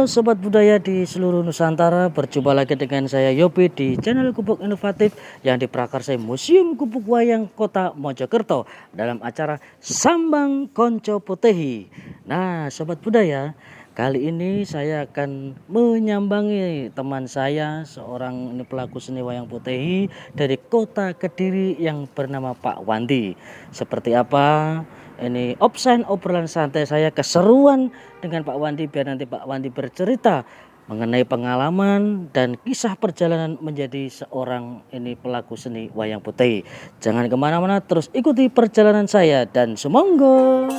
Sobat Budaya di seluruh Nusantara, berjumpa lagi dengan saya Yopi di channel Gubuk Inovatif yang diprakarsai Museum Gubuk Wayang Kota Mojokerto dalam acara Sambang Konco Potehi. Nah Sobat Budaya, kali ini saya akan menyambangi teman saya, seorang pelaku seni wayang potehi dari kota Kediri yang bernama Pak Wandi. Seperti apa ini obrolan santai saya, keseruan dengan Pak Wandi, biar nanti Pak Wandi bercerita mengenai pengalaman dan kisah perjalanan menjadi seorang pelaku seni wayang potehi. Jangan kemana-mana, terus ikuti perjalanan saya dan sumangga.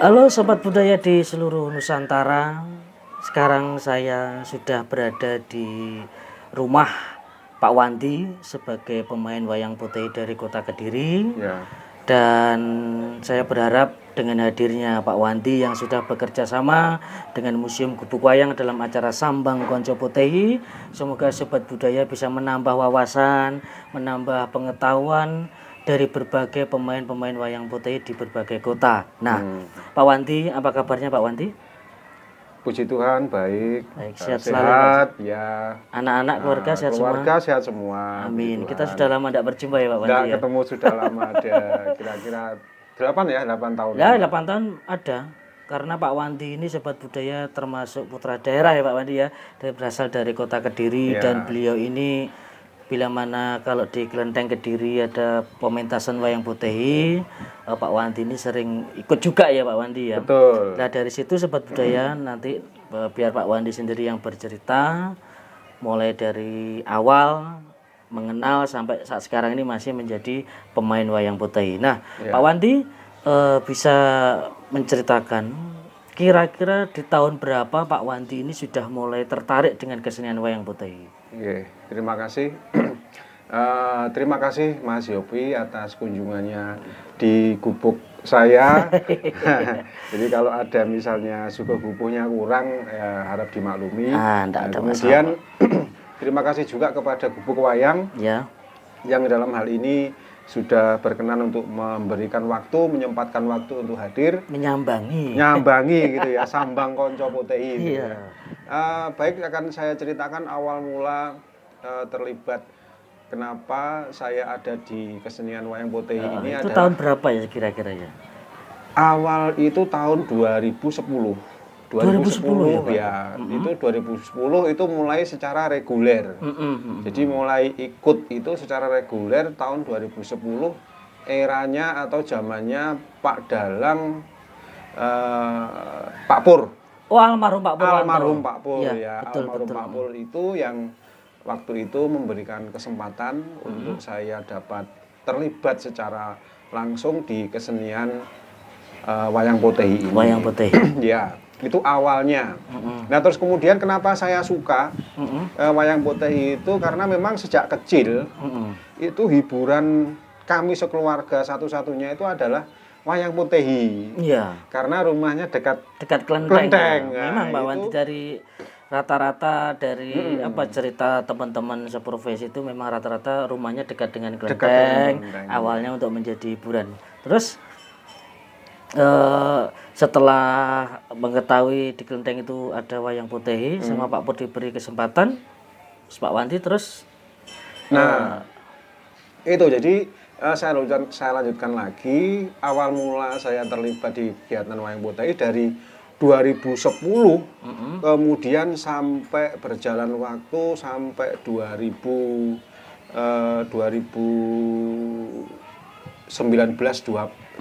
Halo Sobat Budaya di seluruh Nusantara. Sekarang saya sudah berada di rumah Pak Wandi sebagai pemain wayang potehi dari kota Kediri ya. Dan saya berharap dengan hadirnya Pak Wandi yang sudah bekerja sama dengan Museum Gubuk Wayang dalam acara Sambang Konco Potehi, semoga Sobat Budaya bisa menambah wawasan, menambah pengetahuan dari berbagai pemain-pemain wayang potehi di berbagai kota. Nah, Pak Wandi, apa kabarnya Pak Wandi? Puji Tuhan, baik. Sehat selalu. Ya. Anak-anak keluarga sehat semua. Keluarga sehat semua. Amin. Kita sudah lama tidak berjumpa ya Pak Wandi. Tidak ketemu sudah lama, ada kira-kira 8 tahun. Ya, 8 tahun ada. Karena Pak Wandi ini Sobat Budaya termasuk putra daerah ya Pak Wandi ya. Berasal dari kota Kediri ya. Dan beliau ini bila mana kalau di Kelenteng Kediri ada pementasan wayang potehi, Pak Wandi ini sering ikut juga ya Pak Wandi ya. Betul. Nah dari situ Sobat Budaya nanti biar Pak Wandi sendiri yang bercerita mulai dari awal mengenal sampai saat sekarang ini masih menjadi pemain wayang potehi. Nah ya. Pak Wandi bisa menceritakan kira-kira di tahun berapa Pak Wandi ini sudah mulai tertarik dengan kesenian wayang potehi? Oke, terima kasih. Terima kasih Mas Yopi atas kunjungannya di gubuk saya. Jadi kalau ada misalnya suku gubuknya kurang, ya harap dimaklumi. Kemudian terima kasih juga kepada Gubuk Wayang ya, yang dalam hal ini sudah berkenan untuk memberikan waktu, menyempatkan waktu untuk hadir, nyambangi gitu ya, Sambang Konco Potehi. Iya. Baik, akan saya ceritakan awal mula terlibat kenapa saya ada di kesenian wayang potehi ini. Itu tahun berapa ya kira-kira ya? Awal itu tahun 2010 ya, itu 2010 itu mulai secara reguler. Jadi mulai ikut itu secara reguler tahun 2010, eranya atau zamannya Pak Dalang, Pak Pur. Oh, almarhum Pak Pur. Almarhum Pak Pur ya, betul, almarhum Pak Pur itu yang waktu itu memberikan kesempatan untuk saya dapat terlibat secara langsung di kesenian wayang potehi ini. Wayang potehi. Ya. Itu awalnya. Nah terus kemudian kenapa saya suka wayang potehi itu, karena memang sejak kecil itu hiburan kami sekeluarga satu-satunya itu adalah wayang potehi. Iya. Karena rumahnya dekat kelenteng. Ya. Memang Pak Wandi dari rata-rata dari cerita teman-teman seprofesi itu memang rata-rata rumahnya dekat dengan kelenteng. Awalnya untuk menjadi hiburan. Terus setelah mengetahui di kelenteng itu ada wayang potehi, sama Pak Pur diberi kesempatan, Pak Wandi terus itu jadi saya lanjutkan lagi. Awal mula saya terlibat di kegiatan wayang potehi dari 2010, kemudian sampai berjalan waktu sampai 2019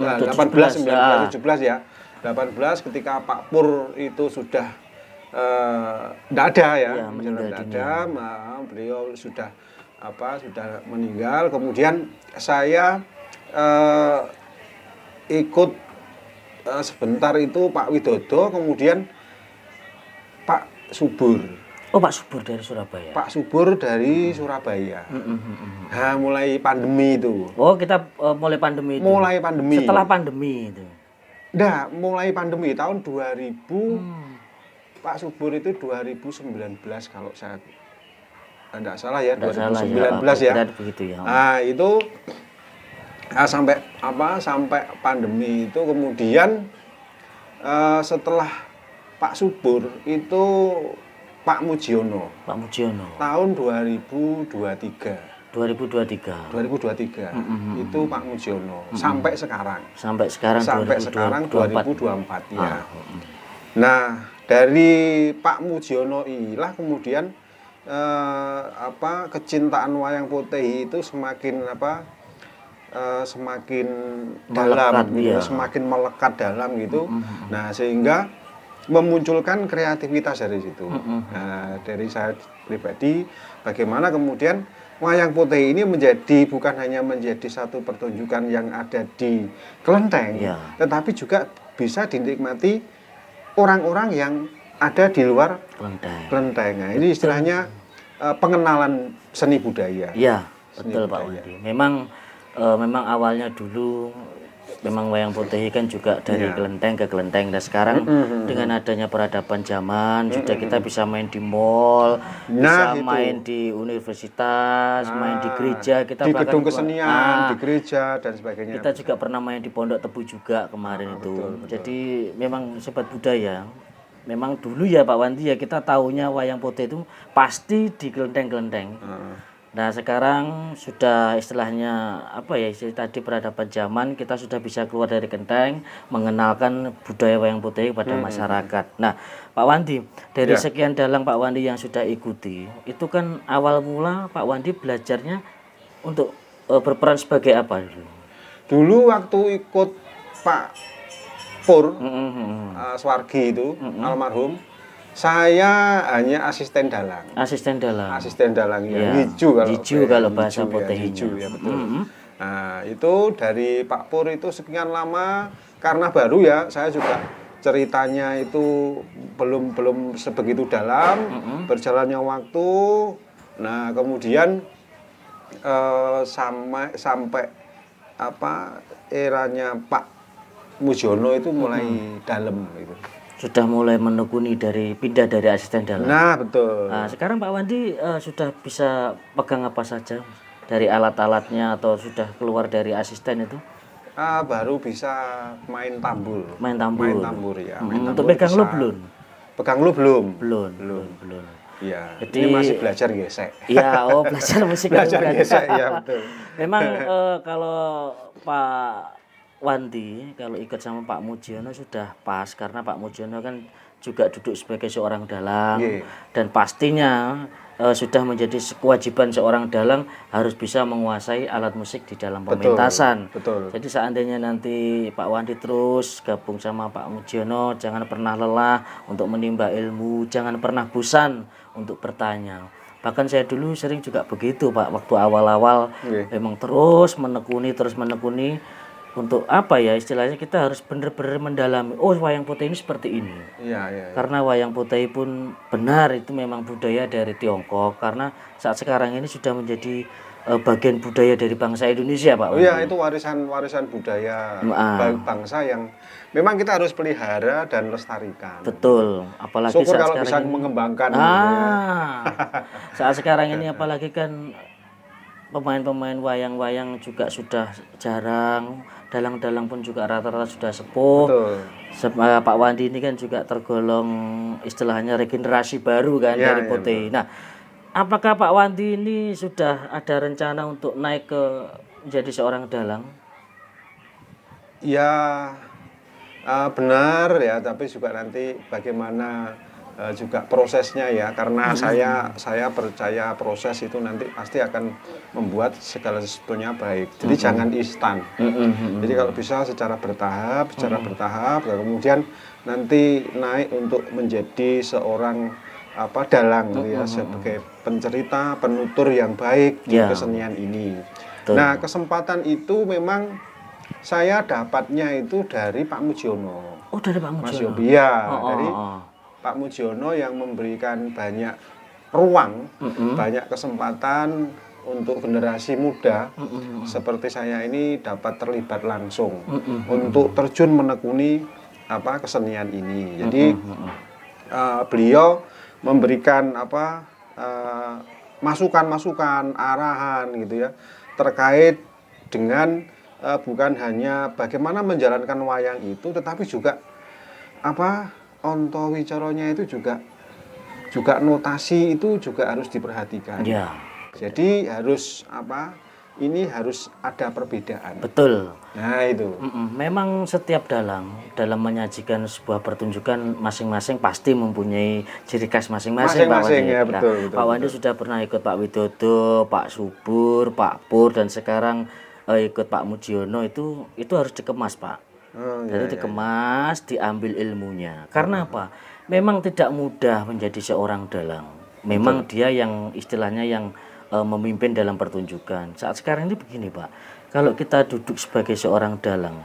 18, 19, 17 ya. 18 ketika Pak Pur itu sudah tidak ada ya, tidak ada, beliau sudah sudah meninggal. Kemudian saya ikut sebentar itu Pak Widodo, kemudian Pak Subur. Oh, Pak Subur dari Surabaya. Pak Subur dari Surabaya. Nah, mulai pandemi itu. Oh, kita mulai pandemi itu. Mulai pandemi. Setelah pandemi itu. Nah, mulai pandemi tahun 2000. Pak Subur itu 2019 kalau saya tidak salah ya, 2019 ya. Begitu ya. Nah, itu sampai pandemi itu, kemudian setelah Pak Subur itu Pak Mujiono. Pak Mujiono. Tahun 2023. 2023. Itu Pak Mujiono sampai sekarang. Sampai sekarang 2024 ya. Nah, dari Pak Mujiono inilah kemudian kecintaan wayang putih itu semakin semakin dalam melekat, gitu, ya. semakin melekat dalam gitu. Nah, sehingga memunculkan kreativitas dari situ. Nah, dari saya pribadi, bagaimana kemudian wayang putih ini bukan hanya menjadi satu pertunjukan yang ada di kelenteng, tetapi juga bisa dinikmati orang-orang yang ada di luar kelenteng. Nah, ini istilahnya pengenalan seni budaya. Iya, betul Pak Wandi. Memang awalnya dulu memang wayang putih kan juga dari kelenteng ke kelenteng. Dan sekarang dengan adanya peradaban zaman, sudah kita bisa main di mall, bisa main di universitas, main di gereja, kita di bahkan gedung kesenian, di gereja dan sebagainya. Kita juga pernah main di Pondok Tebu juga kemarin itu. Betul. Jadi memang sobat budaya. Memang dulu ya Pak Wandi ya, kita tahunya wayang putih itu pasti di kelenteng-kelenteng. Nah, sekarang sudah istilahnya tadi peradaban zaman, kita sudah bisa keluar dari kelenteng, mengenalkan budaya wayang putih kepada masyarakat. Nah, Pak Wandi, dari sekian dalang Pak Wandi yang sudah ikuti, itu kan awal mula Pak Wandi belajarnya untuk berperan sebagai apa dulu? Dulu waktu ikut Pak Pur, Swargi itu, almarhum, saya hanya asisten dalang. Asisten dalang ya, hiju kalau bahasa putihnya. Hiju ya, betul. Nah, itu dari Pak Pur itu sekian lama, karena baru ya, saya juga ceritanya itu belum sebegitu dalam, berjalannya waktu. Nah, kemudian sampai eranya Pak Mujiono itu mulai dalam gitu. Sudah mulai menekuni pindah dari asisten dalang. Nah, betul. Nah, sekarang Pak Wandi sudah bisa pegang apa saja dari alat-alatnya atau sudah keluar dari asisten itu? Baru bisa main tambur. Main tambur ya. Untuk pegang lu belum? Pegang lu belum. Belum. Iya. Jadi ini masih belajar gesek. Iya, belajar musik. Belajar gesek, ya betul. Memang kalau Pak Wandi kalau ikut sama Pak Mujiono sudah pas, karena Pak Mujiono kan juga duduk sebagai seorang dalang, dan pastinya sudah menjadi kewajiban seorang dalang harus bisa menguasai alat musik di dalam pementasan. Betul. Jadi seandainya nanti Pak Wandi terus gabung sama Pak Mujiono, jangan pernah lelah untuk menimba ilmu, jangan pernah bosan untuk bertanya. Bahkan saya dulu sering juga begitu Pak, waktu awal-awal memang terus menekuni untuk istilahnya kita harus benar-benar mendalami. Wayang putih ini seperti ini. Iya. Karena wayang putih pun benar itu memang budaya dari Tiongkok, karena saat sekarang ini sudah menjadi bagian budaya dari bangsa Indonesia, Pak. Iya, itu warisan budaya bangsa yang memang kita harus pelihara dan lestarikan. Betul, apalagi syukur saat kalau sekarang bisa ini, mengembangkan. Saat sekarang ini apalagi kan pemain-pemain wayang-wayang juga sudah jarang, dalang-dalang pun juga rata-rata sudah sepuh. Pak Wandi ini kan juga tergolong istilahnya regenerasi baru kan dari putih. Nah, apakah Pak Wandi ini sudah ada rencana untuk naik ke menjadi seorang dalang? Ya, benar ya, tapi juga nanti bagaimana juga prosesnya ya, karena saya percaya proses itu nanti pasti akan membuat segala sesuatunya baik. Jadi jangan instan. Jadi kalau bisa secara bertahap, kemudian nanti naik untuk menjadi seorang dalang ya, sebagai pencerita, penutur yang baik di Ya. kesenian ini. Betul. Nah, kesempatan itu memang saya dapatnya itu dari Pak Mujiono. Oh, dari Pak Mas Mujiono. Yopi, ya, Oh, oh, dari oh. Pak Mujiono yang memberikan banyak ruang, banyak kesempatan untuk generasi muda seperti saya ini dapat terlibat langsung untuk terjun menekuni kesenian ini. Jadi beliau memberikan masukan-masukan, arahan gitu ya, terkait dengan bukan hanya bagaimana menjalankan wayang itu, tetapi juga onto wicaranya itu juga notasi itu juga harus diperhatikan. Ya. Jadi harus ini harus ada perbedaan. Betul. Nah itu. Memang setiap dalang dalam menyajikan sebuah pertunjukan masing-masing pasti mempunyai ciri khas masing-masing, Pak Wandi. Ya, betul, Pak Wandi sudah pernah ikut Pak Widodo, Pak Subur, Pak Pur, dan sekarang ikut Pak Mujiono, itu harus dikemas, Pak. Jadi dikemas, diambil ilmunya. Karena apa? Memang tidak mudah menjadi seorang dalang. Memang dia yang istilahnya yang memimpin dalam pertunjukan. Saat sekarang ini begini, Pak. Kalau kita duduk sebagai seorang dalang,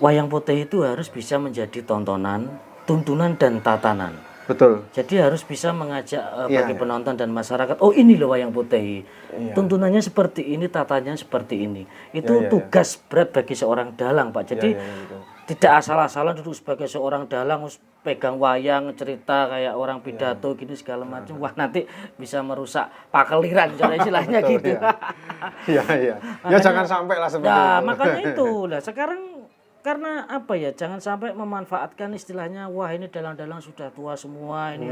wayang putih itu harus bisa menjadi tontonan, tuntunan, dan tatanan. Betul. Jadi harus bisa mengajak bagi penonton dan masyarakat, oh ini loh wayang putih. Tuntunannya seperti ini, tatanya seperti ini. Itu tugas berat bagi seorang dalang, Pak. Jadi tidak asal-asalan duduk sebagai seorang dalang, pegang wayang, cerita kayak orang pidato gini segala macam. Wah, nanti bisa merusak pakeliran, istilahnya gitu. Iya, iya. Ya jangan sampai lah seperti itu. Makanya itu. Lah sekarang karena jangan sampai memanfaatkan istilahnya, wah ini dalang-dalang sudah tua semua ini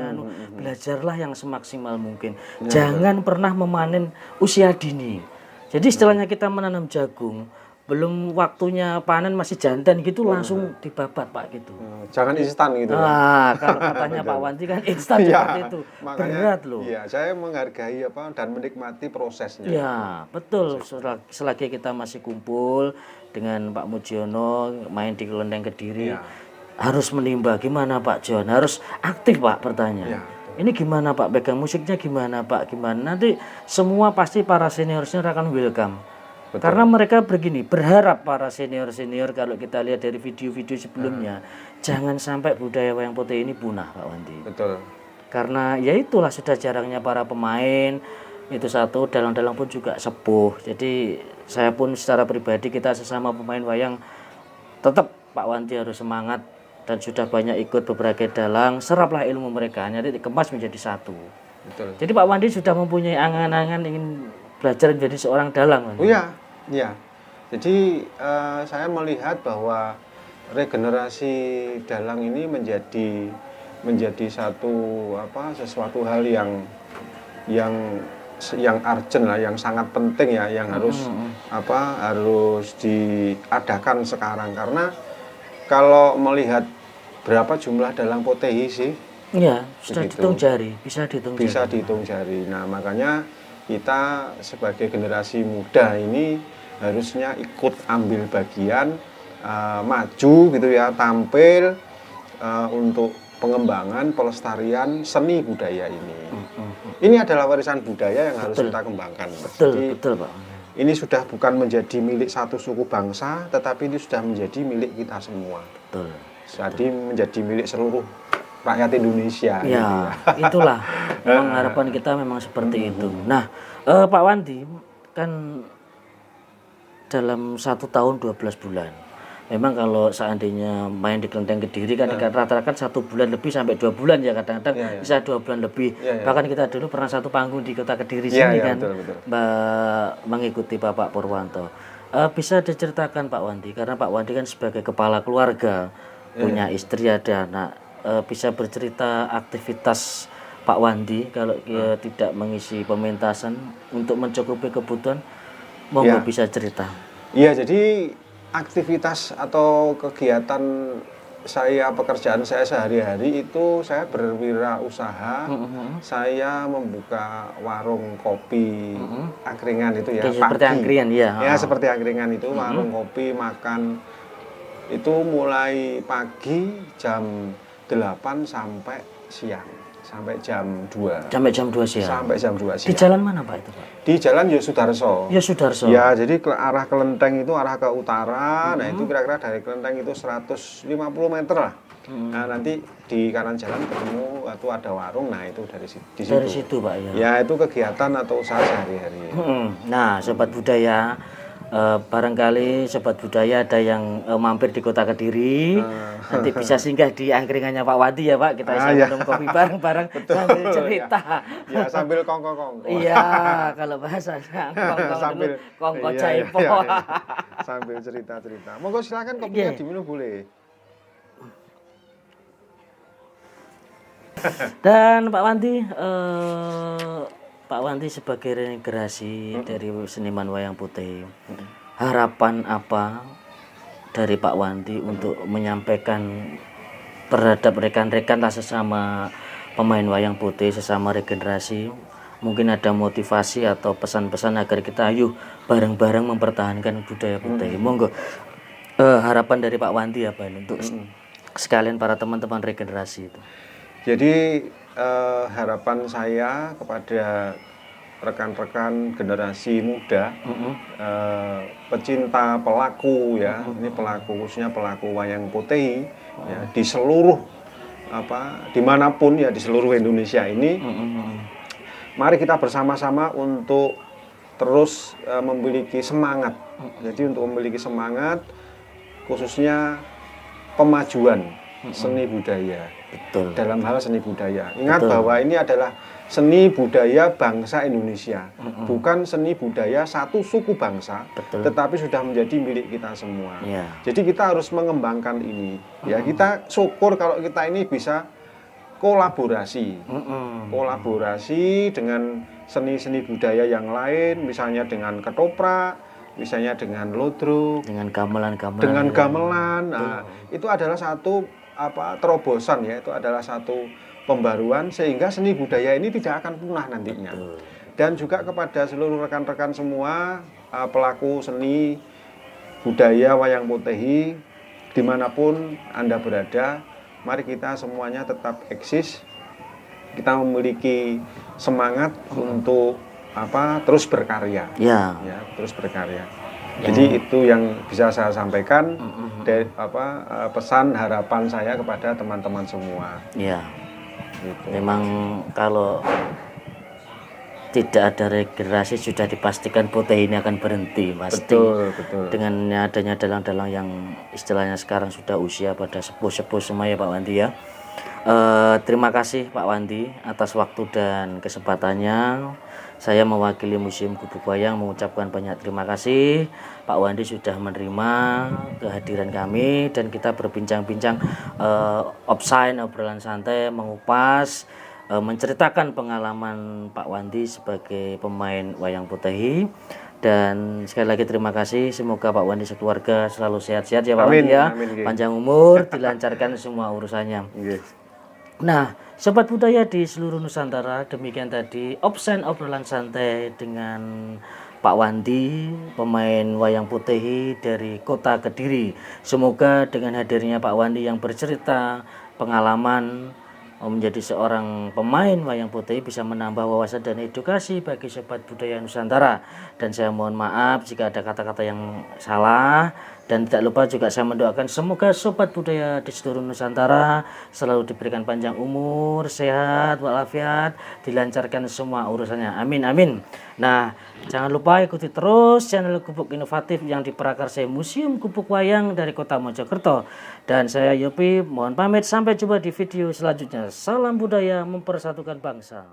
belajarlah yang semaksimal mungkin. Jangan pernah memanen usia dini. Jadi istilahnya kita menanam jagung, belum waktunya panen masih jantan gitu langsung dibabat, Pak, gitu. Jangan instan gitu. Kalau katanya Pak Wanti kan instan seperti itu. Makanya, berat loh. Iya, saya menghargai dan menikmati prosesnya. Ya, betul. Selagi kita masih kumpul dengan Pak Mujiono main di Kelenteng Kediri, harus menimba gimana Pak John, harus aktif, Pak, bertanya. Ini gimana, Pak, pegang musiknya gimana, Pak, gimana. Nanti semua pasti para senior-senior akan welcome. Betul. Karena mereka begini, berharap para senior-senior, kalau kita lihat dari video-video sebelumnya, jangan sampai budaya wayang putih ini punah, Pak Wandi. Betul. Karena ya itulah sudah jarangnya para pemain, itu satu, dalang-dalang pun juga sepuh. Jadi saya pun secara pribadi, kita sesama pemain wayang, tetap Pak Wanti harus semangat, dan sudah banyak ikut beberapa dalang, seraplah ilmu mereka, nanti dikemas menjadi satu. Betul. Jadi Pak Wandi sudah mempunyai angan-angan ingin belajar menjadi seorang dalang. Oh iya, iya. Jadi saya melihat bahwa regenerasi dalang ini menjadi sesuatu hal yang urgent lah, yang sangat penting ya, yang harus diadakan sekarang. Karena kalau melihat berapa jumlah dalang potehi sih, iya, sudah dihitung jari, bisa dihitung jari. Nah, makanya kita sebagai generasi muda ini harusnya ikut ambil bagian, maju gitu ya, tampil untuk pengembangan pelestarian seni budaya ini. Ini adalah warisan budaya yang harus kita kembangkan. Betul, Pak. Ini sudah bukan menjadi milik satu suku bangsa, tetapi ini sudah menjadi milik kita semua. Betul. Jadi menjadi milik seluruh rakyat Indonesia. Ya, itulah memang harapan kita memang seperti itu. Nah, Pak Wanti kan dalam 1 tahun 12 bulan. Memang kalau seandainya main di Kelenteng Kediri kan rata-rata 1 bulan lebih sampai 2 bulan ya, kadang-kadang bisa 2 bulan lebih. Bahkan kita dulu pernah satu panggung di Kota Kediri sini kan, betul. Mengikuti Bapak Purwanto. Bisa diceritakan Pak Wanti, karena Pak Wanti kan sebagai kepala keluarga, punya istri, ada anak, bisa bercerita aktivitas Pak Wandi kalau tidak mengisi pementasan untuk mencukupi kebutuhan, monggo bisa cerita. Iya, jadi aktivitas atau kegiatan saya, pekerjaan saya sehari-hari itu saya berwirausaha. Saya membuka warung kopi angkringan itu ya, seperti angkringan ya. Ya, seperti angkringan itu, warung kopi makan itu mulai pagi jam 8 sampai siang sampai jam 2. Sampai jam 2 siang. Sampai jam 2 Di siang. jalan mana Pak itu Pak? Di jalan Yosudarso. Yosudarso. Ya, jadi ke arah Kelenteng itu arah ke utara. Nah, itu kira-kira dari Kelenteng itu 150 meter lah. Nah, nanti di kanan jalan ketemu atau ada warung. Nah, itu dari di situ. Dari situ Pak ya. Ya, itu kegiatan atau usaha sehari-hari. Nah, sobat budaya, barangkali sobat budaya ada yang mampir di Kota Kediri, nanti bisa singgah di angkringannya Pak Wandi ya Pak, kita bisa minum kopi bareng-bareng sambil cerita. Ya, sambil kongko-kongko. Iya, kalau bahasanya sambil kongko iya, caipo. iya. Sambil cerita-cerita. Monggo silakan kopinya diminum boleh. Dan Pak Wandi, Pak Wandi sebagai regenerasi dari seniman wayang putih, harapan apa dari Pak Wandi untuk menyampaikan terhadap rekan-rekan lah sesama pemain wayang putih, sesama regenerasi? Mungkin ada motivasi atau pesan-pesan agar kita ayo bareng-bareng mempertahankan budaya putih. Monggo, harapan dari Pak Wandi apa ini untuk sekalian para teman-teman regenerasi itu? Jadi harapan saya kepada rekan-rekan generasi muda, pecinta pelaku ya, ini pelaku khususnya pelaku wayang putih ya, di seluruh dimanapun ya di seluruh Indonesia ini, mari kita bersama-sama untuk terus memiliki semangat. Jadi untuk memiliki semangat khususnya pemajuan seni budaya. Betul. Dalam hal seni budaya. Ingat bahwa ini adalah seni budaya bangsa Indonesia. Bukan seni budaya satu suku bangsa, tetapi sudah menjadi milik kita semua. Jadi kita harus mengembangkan ini. Ya, kita syukur kalau kita ini bisa kolaborasi. Kolaborasi dengan seni-seni budaya yang lain, misalnya dengan ketoprak, misalnya dengan lodro, dengan gamelan-gamelan. Dengan gamelan. Nah, itu adalah satu terobosan ya, itu adalah satu pembaruan sehingga seni budaya ini tidak akan punah nantinya. Dan juga kepada seluruh rekan-rekan semua pelaku seni budaya wayang putih dimanapun Anda berada, mari kita semuanya tetap eksis, kita memiliki semangat untuk terus berkarya. Ya, terus berkarya. Jadi itu yang bisa saya sampaikan dari pesan harapan saya kepada teman-teman semua. Ya, gitu. Memang kalau tidak ada regenerasi sudah dipastikan putih ini akan berhenti pasti. Betul. Dengan adanya dalang-dalang yang istilahnya sekarang sudah usia pada sepuh-sepuh semua ya Pak Wandi ya. Terima kasih Pak Wandi atas waktu dan kesempatannya. Saya mewakili Museum Gubuk Wayang mengucapkan banyak terima kasih. Pak Wandi sudah menerima kehadiran kami dan kita berbincang-bincang obrolan santai, mengupas, menceritakan pengalaman Pak Wandi sebagai pemain wayang putih. Dan sekali lagi terima kasih, semoga Pak Wandi sekeluarga selalu sehat-sehat ya Pak Wandi ya. Panjang umur, dilancarkan semua urusannya. Nah, sobat budaya di seluruh Nusantara, demikian tadi obrolan santai dengan Pak Wandi, pemain wayang putih dari Kota Kediri. Semoga dengan hadirnya Pak Wandi yang bercerita pengalaman menjadi seorang pemain wayang putih bisa menambah wawasan dan edukasi bagi sobat budaya Nusantara. Dan saya mohon maaf jika ada kata-kata yang salah. Dan tidak lupa juga saya mendoakan semoga sobat budaya di seluruh Nusantara selalu diberikan panjang umur, sehat, walafiat, dilancarkan semua urusannya. Amin, amin. Nah, jangan lupa ikuti terus channel Gubuk Inovatif yang diprakarsai Museum Gubuk Wayang dari Kota Mojokerto. Dan saya Yopi, mohon pamit sampai jumpa di video selanjutnya. Salam budaya mempersatukan bangsa.